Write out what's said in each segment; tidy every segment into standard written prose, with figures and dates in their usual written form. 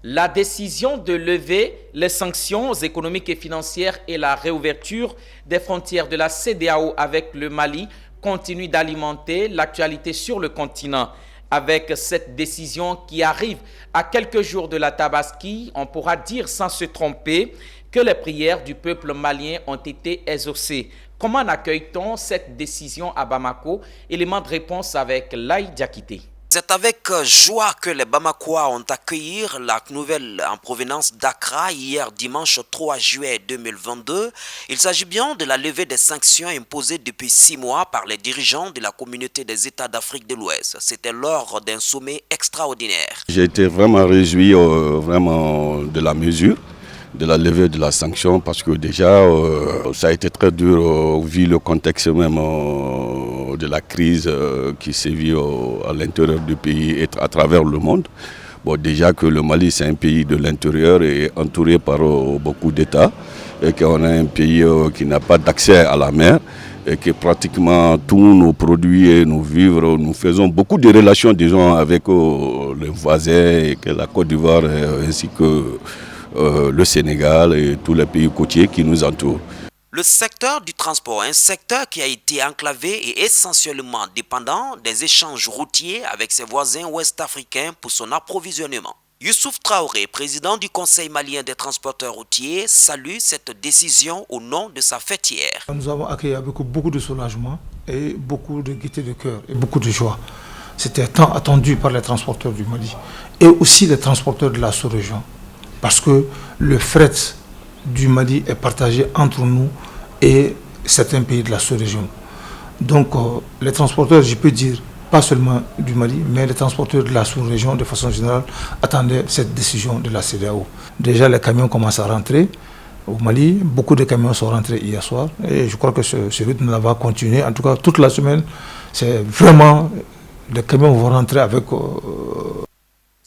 La décision de lever les sanctions économiques et financières et la réouverture des frontières de la CEDEAO avec le Mali continue d'alimenter l'actualité sur le continent. Avec cette décision qui arrive à quelques jours de la Tabaski, on pourra dire sans se tromper que les prières du peuple malien ont été exaucées. Comment accueille-t-on cette décision à Bamako? Élément de réponse avec Laï Diakité. C'est avec joie que les Bamakois ont accueilli la nouvelle en provenance d'Accra hier dimanche 3 juillet 2022. Il s'agit bien de la levée des sanctions imposées depuis 6 mois par les dirigeants de la communauté des États d'Afrique de l'Ouest. C'était lors d'un sommet extraordinaire. J'ai été vraiment réjoui vraiment de la mesure, de la levée de la sanction, parce que déjà ça a été très dur vu le contexte même de la crise qui sévit à l'intérieur du pays et à travers le monde. Bon, déjà que le Mali c'est un pays de l'intérieur et entouré par beaucoup d'États et qu'on a un pays qui n'a pas d'accès à la mer et que pratiquement tous nos produits et nos vivres, nous faisons beaucoup de relations disons avec les voisins et que la Côte d'Ivoire ainsi que le Sénégal et tous les pays côtiers qui nous entourent. Le secteur du transport, un secteur qui a été enclavé et essentiellement dépendant des échanges routiers avec ses voisins ouest-africains pour son approvisionnement. Youssouf Traoré, président du Conseil malien des transporteurs routiers, salue cette décision au nom de sa fêtière. Nous avons accueilli avec beaucoup de soulagement et beaucoup de gaieté de cœur et beaucoup de joie. C'était tant attendu par les transporteurs du Mali et aussi les transporteurs de la sous-région. Parce que le fret du Mali est partagé entre nous et certains pays de la sous-région. Donc les transporteurs, je peux dire, pas seulement du Mali, mais les transporteurs de la sous-région de façon générale attendaient cette décision de la CEDEAO. Déjà les camions commencent à rentrer au Mali, beaucoup de camions sont rentrés hier soir et je crois que ce rythme va continuer. En tout cas, toute la semaine, c'est vraiment, les camions vont rentrer avec...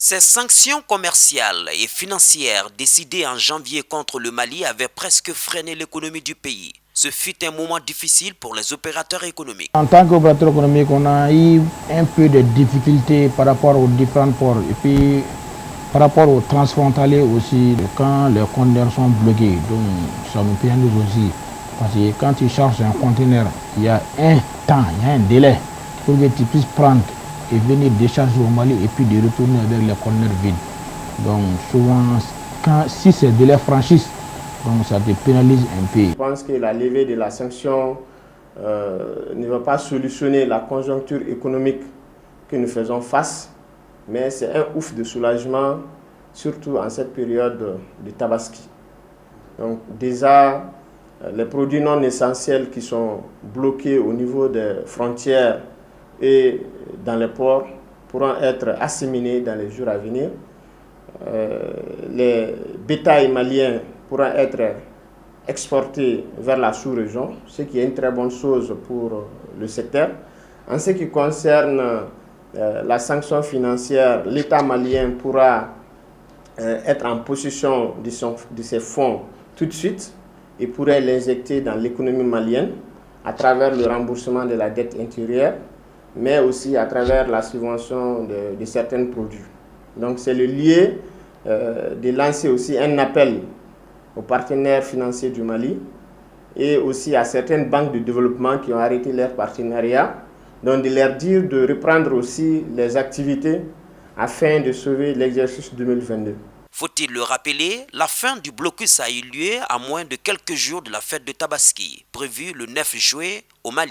Ces sanctions commerciales et financières décidées en janvier contre le Mali avaient presque freiné l'économie du pays. Ce fut un moment difficile pour les opérateurs économiques. En tant qu'opérateur économique, on a eu un peu de difficultés par rapport aux différents ports et puis par rapport aux transfrontaliers aussi, quand les conteneurs sont bloqués. Donc ça nous pénalise aussi. Parce que quand tu charges un conteneur, il y a un temps, il y a un délai pour que tu puisses prendre et venir décharger au Mali et puis de retourner avec les conteneurs vides. Donc souvent, si ces délais franchissent, donc ça te pénalise un peu. Je pense que la levée de la sanction ne va pas solutionner la conjoncture économique que nous faisons face, mais c'est un ouf de soulagement, surtout en cette période de Tabaski. Donc déjà, les produits non essentiels qui sont bloqués au niveau des frontières et dans les ports pourront être assimilés dans les jours à venir. Les bétails maliens pourront être exportés vers la sous-région, ce qui est une très bonne chose pour le secteur. En ce qui concerne la sanction financière, l'État malien pourra être en possession de ses fonds tout de suite et pourrait l'injecter dans l'économie malienne à travers le remboursement de la dette intérieure, mais aussi à travers la subvention de certains produits. Donc c'est le lieu de lancer aussi un appel aux partenaires financiers du Mali et aussi à certaines banques de développement qui ont arrêté leur partenariat, donc de leur dire de reprendre aussi les activités afin de sauver l'exercice 2022. Faut-il le rappeler, la fin du blocus a eu lieu à moins de quelques jours de la fête de Tabaski, prévue le 9 juillet au Mali.